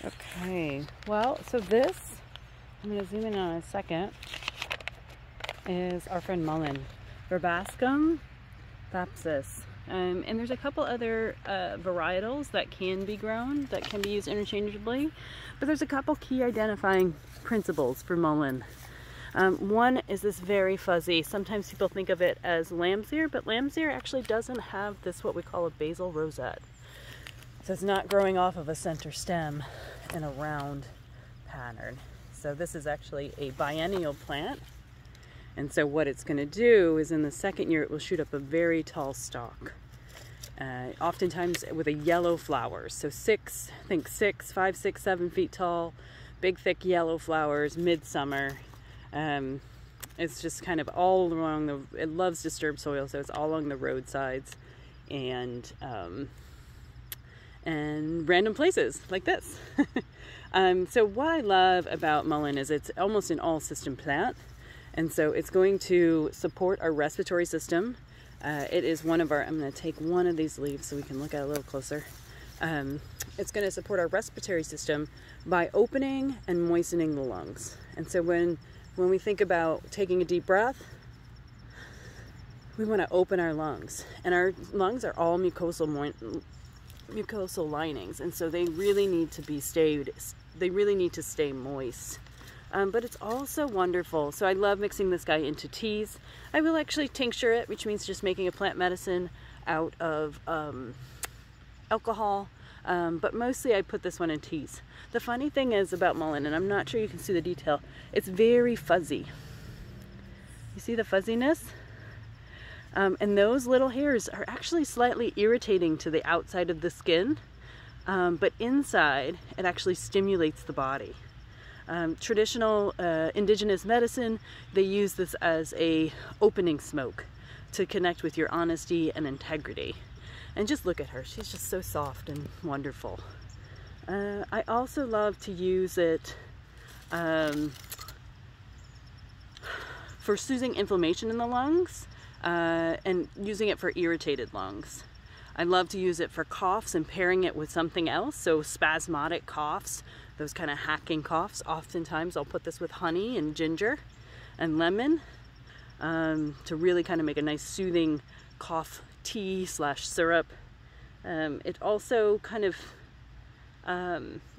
Okay, well, so this, I'm going to zoom in on a second, is our friend mullein, Verbascum thapsus. And there's a couple other varietals that can be grown, that can be used interchangeably, but there's a couple key identifying principles for mullein. One is this very fuzzy, sometimes people think of it as lamb's ear, but lamb's ear actually doesn't have this what we call a basal rosette. So it's not growing off of a center stem in a round pattern. So this is actually a biennial plant. And so what it's going to do is in the second year it will shoot up a very tall stalk. Oftentimes with a yellow flower. So 5, 6, 7 feet tall, big thick yellow flowers, midsummer. It's just kind of all along it loves disturbed soil, so it's all along the roadsides and random places like this. So what I love about mullein is it's almost an all-system plant. And so it's going to support our respiratory system. It is one of our, I'm going to take one of these leaves so we can look at it a little closer. It's going to support our respiratory system by opening and moistening the lungs. And so when we think about taking a deep breath, we want to open our lungs. And our lungs are all mucosal linings, and so they really need to stay moist. But it's also wonderful. So I love mixing this guy into teas. I will actually tincture it, which means just making a plant medicine out of alcohol. But mostly I put this one in teas. The funny thing is about mullein, and I'm not sure you can see the detail, it's very fuzzy. You see the fuzziness? And those little hairs are actually slightly irritating to the outside of the skin, but inside it actually stimulates the body. Traditional indigenous medicine, they use this as a opening smoke to connect with your honesty and integrity. And just look at her, she's just so soft and wonderful. I also love to use it for soothing inflammation in the lungs and using it for irritated lungs. I love to use it for coughs and pairing it with something else, so spasmodic coughs, those kind of hacking coughs. Oftentimes I'll put this with honey and ginger and lemon to really kind of make a nice soothing cough tea / syrup. It also kind of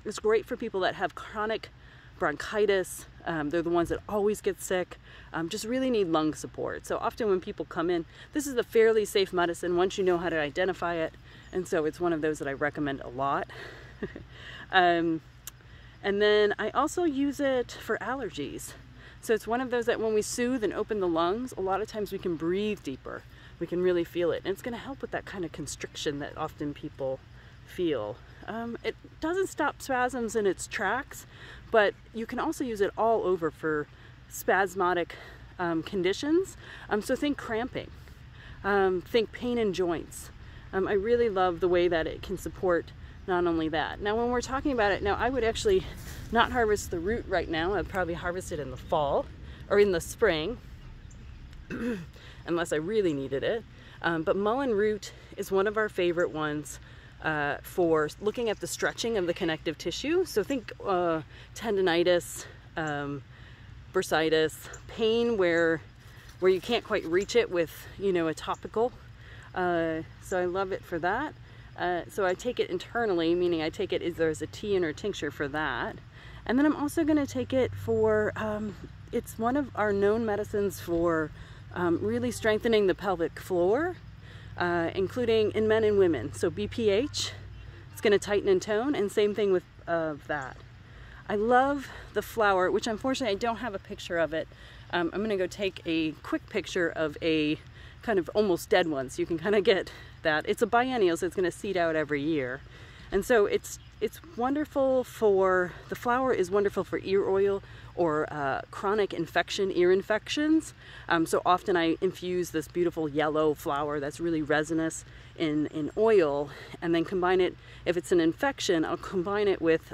is great for people that have chronic bronchitis. They're the ones that always get sick, just really need lung support. So often when people come in, this is a fairly safe medicine once you know how to identify it. And so it's one of those that I recommend a lot. And then I also use it for allergies. So it's one of those that when we soothe and open the lungs, a lot of times we can breathe deeper. We can really feel it. And it's going to help with that kind of constriction that often people feel. It doesn't stop spasms in its tracks, but you can also use it all over for spasmodic conditions. So think cramping, think pain in joints. I really love the way that it can support not only that. Now when we're talking about it, now I would actually not harvest the root right now. I'd probably harvest it in the fall or in the spring unless I really needed it. But mullein root is one of our favorite ones for looking at the stretching of the connective tissue. So think tendinitis, bursitis, pain where you can't quite reach it with, you know, a topical. So I love it for that. So I take it internally, meaning I take it as there's a tea and or tincture for that. And then I'm also going to take it for, it's one of our known medicines for really strengthening the pelvic floor, including in men and women. So BPH, it's going to tighten and tone, and same thing with that. I love the flower, which unfortunately I don't have a picture of it. I'm going to go take a quick picture of a kind of almost dead one, so you can kind of get that. It's a biennial, so it's going to seed out every year. And so it's wonderful for, the flower is wonderful for ear oil or chronic infection, ear infections. So often I infuse this beautiful yellow flower that's really resinous in oil, and then combine it, if it's an infection, I'll combine it with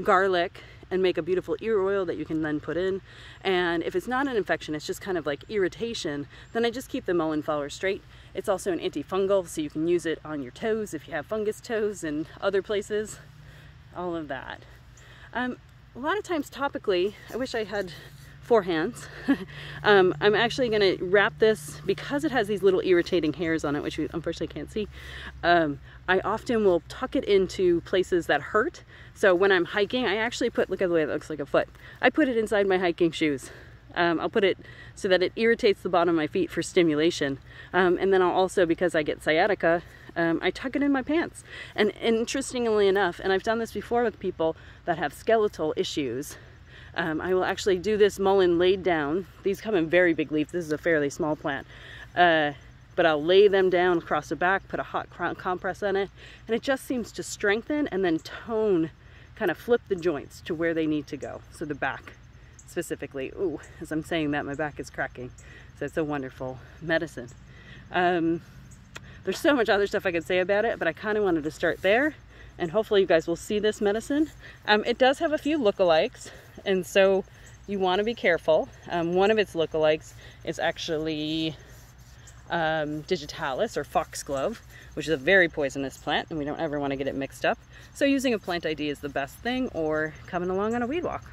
garlic and make a beautiful ear oil that you can then put in. And if it's not an infection, it's just kind of like irritation, then I just keep the mullein flower straight. It's also an antifungal, so you can use it on your toes if you have fungus toes and other places. all of that. A lot of times topically, I wish I had 4 hands. I'm actually going to wrap this, because it has these little irritating hairs on it, which you unfortunately can't see. I often will tuck it into places that hurt. So when I'm hiking, I actually put, look at the way it looks like a foot. I put it inside my hiking shoes. I'll put it so that it irritates the bottom of my feet for stimulation. And then I'll also, because I get sciatica, I tuck it in my pants. And interestingly enough, and I've done this before with people that have skeletal issues, I will actually do this mullein laid down. These come in very big leaves. This is a fairly small plant. But I'll lay them down across the back, put a hot compress on it, and it just seems to strengthen and then tone, kind of flip the joints to where they need to go. So the back specifically. Ooh, as I'm saying that, my back is cracking. So it's a wonderful medicine. There's so much other stuff I could say about it, but I kind of wanted to start there, and hopefully you guys will see this medicine. It does have a few lookalikes, and so you want to be careful. One of its lookalikes is actually digitalis, or foxglove, which is a very poisonous plant, and we don't ever want to get it mixed up. So using a plant ID is the best thing, or coming along on a weed walk.